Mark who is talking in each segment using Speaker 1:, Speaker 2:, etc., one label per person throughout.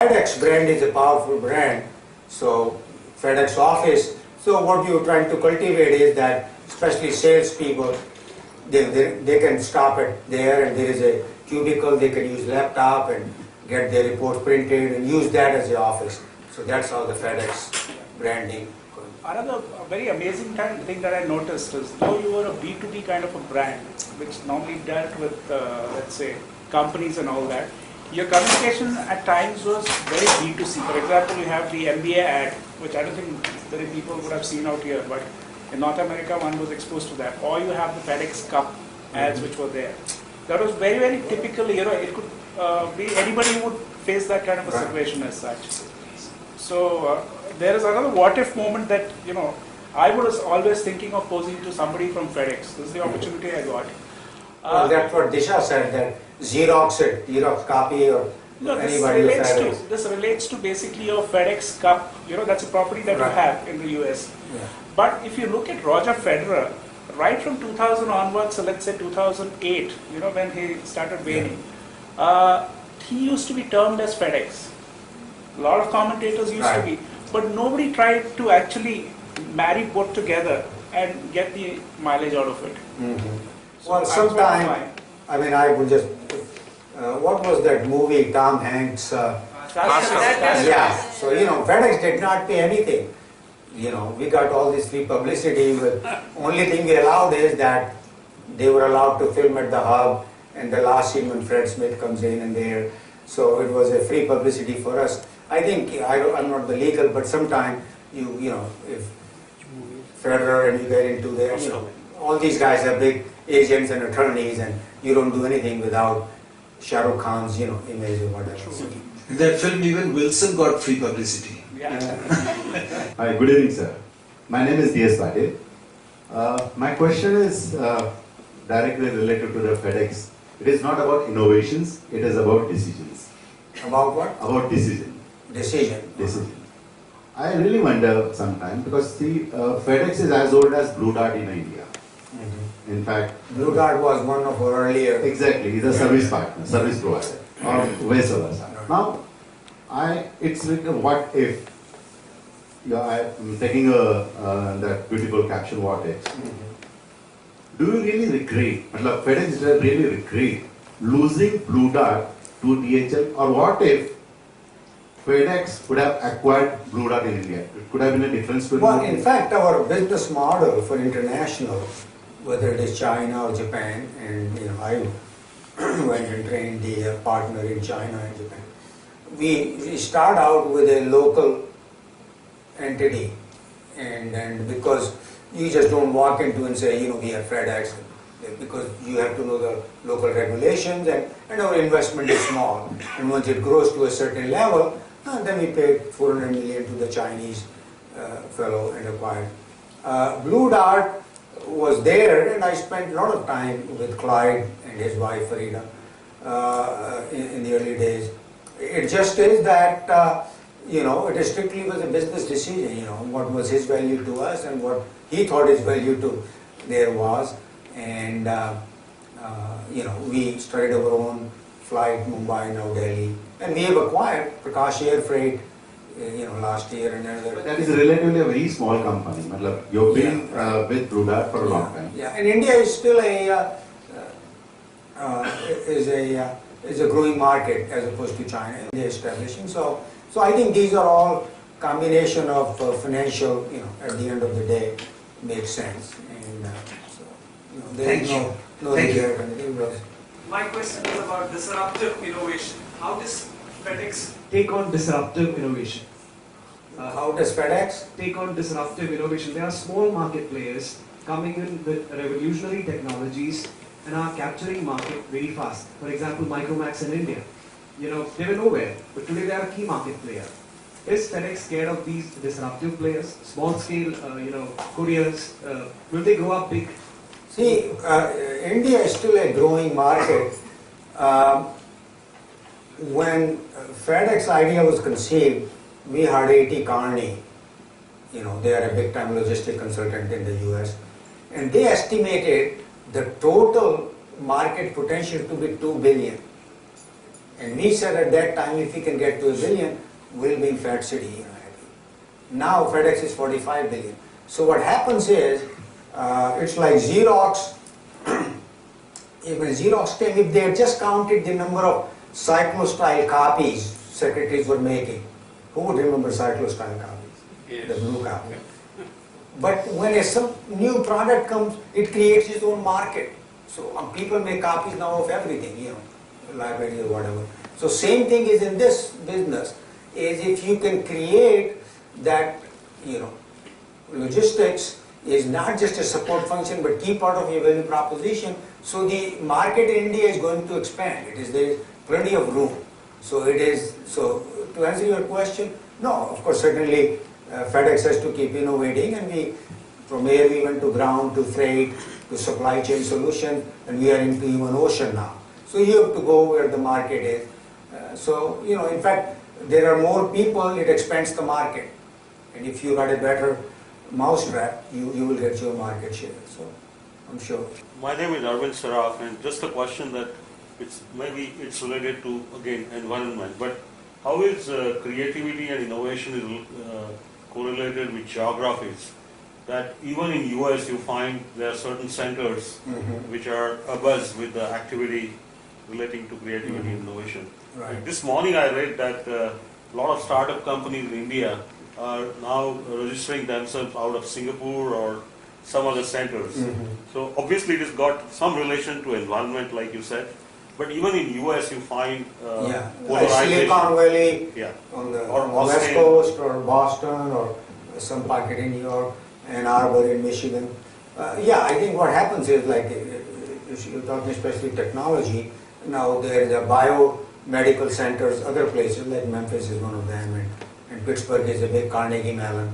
Speaker 1: FedEx brand is a powerful brand, so FedEx Office. So what you're trying to cultivate is that, especially salespeople, they can stop it there, and there is a cubicle, they can use laptop and get their reports printed and use that as the office. So that's how the FedEx branding.
Speaker 2: Another very amazing thing that I noticed is, though you were a B2B kind of a brand, which normally dealt with, let's say, companies and all that, your communication at times was very B2C. For example, you have the MBA ad, which I don't think many people would have seen out here, but in North America, one was exposed to that. Or you have the FedEx Cup ads which were there. That was very, very typical, it could be anybody would face that kind of a situation as such. So there is another what if moment that, I was always thinking of posing to somebody from FedEx. This is the opportunity I got.
Speaker 1: Well, that's what Disha said, that Xerox copy or
Speaker 2: no,
Speaker 1: anybody with FedEx.
Speaker 2: This relates to basically your FedEx Cup, that's a property that you have in the US.
Speaker 1: Yeah.
Speaker 2: But if you look at Roger Federer, right from 2000 onwards, so let's say 2008, when he started waning, he used to be termed as FedEx. A lot of commentators used to be, but nobody tried to actually marry both together and get the mileage out of it.
Speaker 1: So well, sometime, I will just, what was that movie, Tom Hanks? Yeah, so FedEx did not pay anything. We got all this free publicity, but only thing we allowed is that they were allowed to film at the hub, and the last scene when Fred Smith comes in and there. So it was a free publicity for us. I think, I'm not the legal, but sometime if Federer and you get into there, all these guys are big agents and attorneys, and you don't do anything without Shah Rukh Khan's, image or whatever.
Speaker 3: In that film, even Wilson got free publicity.
Speaker 2: Yeah.
Speaker 4: Hi, good evening, sir. My name is D.S. Patil. My question is directly related to the FedEx. It is not about innovations, it is about decisions.
Speaker 1: About what?
Speaker 4: About decision.
Speaker 1: Decision.
Speaker 4: I really wonder sometimes, because FedEx is as old as Blue Dart in India. In fact,
Speaker 1: Blue Dart was one of our earlier.
Speaker 4: Exactly, he's a service partner, service provider, or vice versa. Now, it's like a what if. I'm taking that beautiful caption, what if. Do you really regret, FedEx really regret losing Blue Dart to DHL, or what if FedEx would have acquired Blue Dart in India? It could have been a difference between.
Speaker 1: Well, in fact, our business model for international, whether it is China or Japan, and I went and trained the partner in China and Japan. We start out with a local entity, and because you just don't walk into and say, we are FedEx, because you have to know the local regulations, and our investment is small. And once it grows to a certain level, then we paid $400 million to the Chinese fellow and acquired. Blue Dart was there, and I spent a lot of time with Clyde and his wife Farida in the early days. It just is that it strictly was a business decision. What was his value to us and what he thought his value to there was, and we started our own flight, Mumbai, now Delhi, and we have acquired Prakash Air Freight, last year and another.
Speaker 4: But that is relatively a very small company. You've been with Blue Dart for a long time.
Speaker 1: Yeah, and India is still is a growing market as opposed to China. They're establishing. So I think these are all combination of financial. At the end of the day, makes sense. And there is no regret.
Speaker 5: My question is about disruptive innovation. How does FedEx
Speaker 6: take on disruptive innovation?
Speaker 1: How does FedEx
Speaker 6: take on disruptive innovation? There are small market players coming in with revolutionary technologies and are capturing market very fast. For example, Micromax in India. They were nowhere, but today they are a key market player. Is FedEx scared of these disruptive players, small scale, couriers? Will they grow up big?
Speaker 1: See, India is still a growing market. When FedEx idea was conceived, we had A.T. Kearney. They are a big-time logistic consultant in the US. And they estimated the total market potential to be $2 billion. And we said at that time, if we can get to $1 billion, we'll be in Fed City, happy. Now FedEx is 45 billion. So what happens is, it's like Xerox. Even Xerox came, if they had just counted the number of cyclo-style copies secretaries were making, who would remember cyclo-style copies?
Speaker 2: Yes.
Speaker 1: The blue copy. But when some new product comes, it creates its own market. So people make copies now of everything, libraries or whatever. So same thing is in this business, is if you can create that, logistics is not just a support function but key part of your value proposition. So the market in India is going to expand. There is plenty of room. So to answer your question, no, of course certainly FedEx has to keep innovating, and from air we went to ground to freight to supply chain solution, and we are into even ocean now. So you have to go where the market is. In fact, there are more people, it expands the market. And if you got a better mousetrap, you will get your market share. So I'm sure.
Speaker 7: My name is Arvind Saraf, and just a question that it's related to, again, environment, but how is creativity and innovation correlated with geographies? That even in US you find there are certain centers which are abuzz with the activity relating to creativity and innovation.
Speaker 1: Right.
Speaker 7: This morning I read that a lot of startup companies in India are now registering themselves out of Singapore or some other centers. So obviously it has got some relation to environment, like you said, but even in US you find
Speaker 1: Like
Speaker 7: polarization.
Speaker 1: Silicon Valley,
Speaker 7: Yeah.
Speaker 1: on the
Speaker 7: Or
Speaker 1: West
Speaker 7: Austin.
Speaker 1: Coast, or Boston, or some pocket in New York, Ann Arbor in Michigan. I think what happens is, like, if you're talking especially technology, now there is a biomedical centers, other places like Memphis is one of them, and Pittsburgh is a big Carnegie Mellon.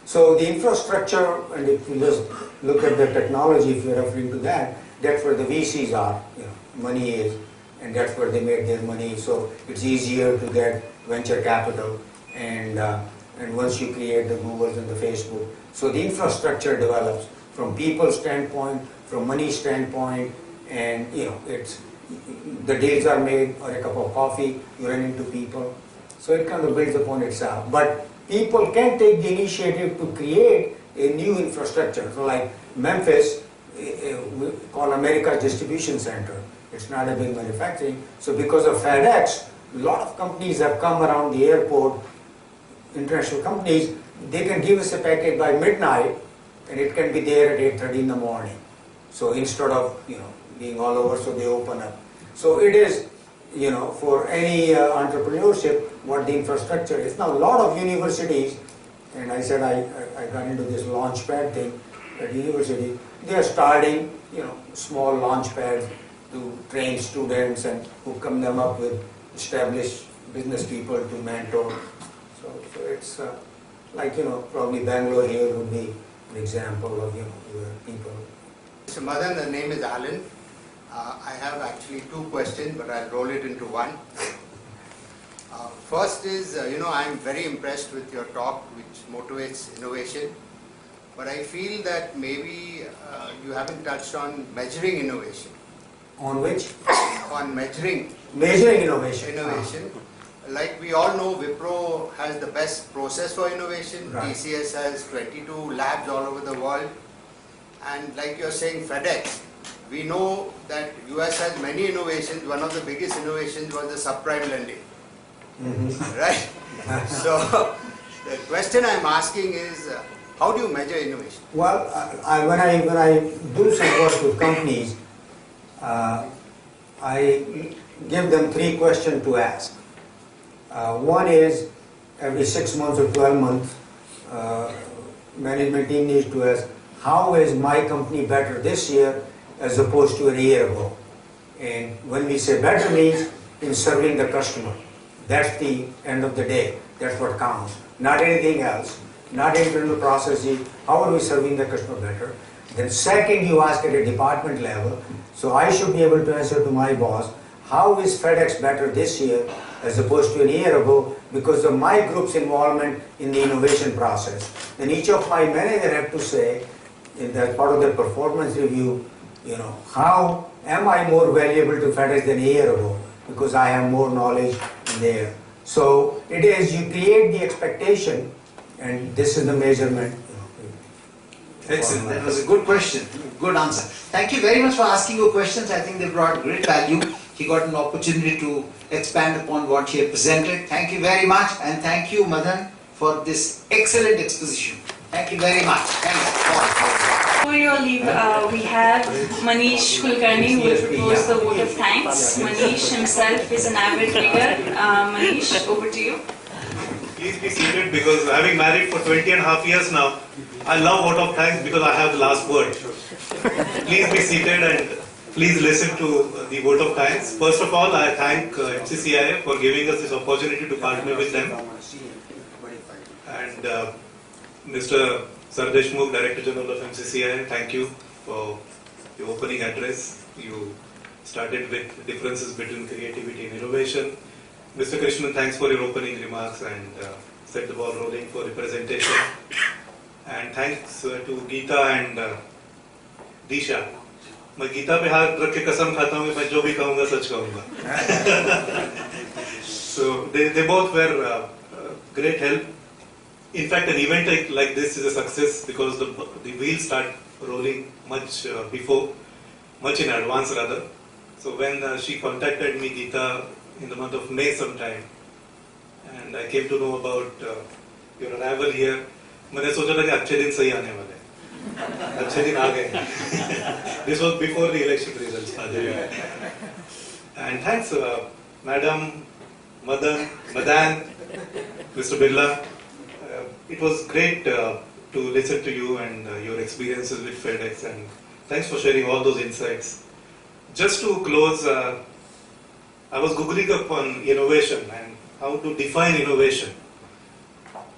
Speaker 1: So the infrastructure, and if you just look at the technology, if you're referring to that, that's where the VCs are, money is, and that's where they made their money. So it's easier to get venture capital, and once you create the Googles and the Facebook. So the infrastructure develops from people standpoint, from money standpoint, and it's the deals are made, or a cup of coffee, you run into people. So it kind of builds upon itself. But people can take the initiative to create a new infrastructure. So like Memphis, we call America's distribution center. It's not a big manufacturing. So because of FedEx, a lot of companies have come around the airport, international companies, they can give us a package by midnight, and it can be there at 8:30 in the morning. So instead of being all over, so they open up. So it is, for any entrepreneurship, what the infrastructure is. Now a lot of universities, and I said I got into this launchpad thing at university, they are starting, small launch pads to train students and hook them up with established business people to mentor. So it's like, probably Bangalore here would be an example of, where people.
Speaker 8: Mr. Madan, the name is Alan. I have actually two questions, but I'll roll it into one. First is, I'm very impressed with your talk, which motivates innovation. But I feel that maybe you haven't touched on measuring innovation.
Speaker 1: On which?
Speaker 8: On measuring
Speaker 1: Innovation.
Speaker 8: Like we all know, Wipro has the best process for innovation.
Speaker 1: Right.
Speaker 8: TCS has 22 labs all over the world. And like you're saying, FedEx, we know that US has many innovations. One of the biggest innovations was the subprime lending. Right? So the question I'm asking is, how do you measure innovation?
Speaker 1: Well, when I do some work with companies, I give them 3 questions to ask. One is, every 6 months or 12 months, management team needs to ask, how is my company better this year as opposed to a year ago? And when we say better means in serving the customer. That's the end of the day. That's what counts. Not anything else. Not internal processes. How are we serving the customer better? Then second, you ask at a department level. So I should be able to answer to my boss, how is FedEx better this year as opposed to a year ago because of my group's involvement in the innovation process. Then each of my managers have to say, in that part of their performance review, how am I more valuable to FedEx than a year ago? because I have more knowledge there. So it is, you create the expectation, and this is the measurement.
Speaker 3: Excellent. That was a good question. Good answer. Thank you very much for asking your questions. I think they brought great value. He got an opportunity to expand upon what he had presented. Thank you very much, and thank you, Madan, for this excellent exposition. Thank you very much. Thank you.
Speaker 9: Before your leave, we have Manish Kulkarni who will propose the vote of thanks. Manish himself is an avid reader. Manish, over to you.
Speaker 10: Please be seated, because having married for 20.5 years now, I love vote of thanks because I have the last word. Please be seated and please listen to the vote of thanks. First of all, I thank MCCI for giving us this opportunity to partner with them. And Mr. Sar Deshmukh, Director General of MCCI, thank you for the opening address. You started with differences between creativity and innovation. Mr. Krishnan, thanks for your opening remarks and set the ball rolling for representation. And thanks to Geeta and Disha. मैं गीता पे हाथ रख के कसम खाता हूँ कि मैं जो भी कहूँगा सच कहूँगा. So they both were great help. In fact, an event like this is a success because the wheels start rolling much before, much in advance rather. So when she contacted me, Geeta, in the month of May sometime, and I came to know about your arrival here, मैंने सोचा था कि अच्छे दिन सही आने वाले हैं. अच्छे दिन आ गए. This was before the election results. And thanks, Madam, Madan, Mr. Birla. It was great to listen to you and your experiences with FedEx, and thanks for sharing all those insights. Just to close, I was googling upon innovation and how to define innovation,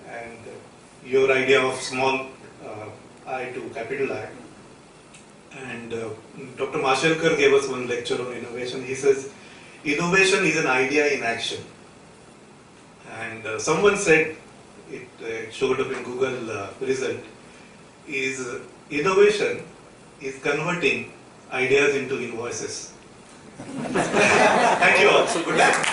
Speaker 10: and your idea of small I to capital I. And Dr. Mashelkar gave us one lecture on innovation. He says, innovation is an idea in action. And someone said, it showed up in Google result, is innovation is converting ideas into invoices. Thank you all. So good luck.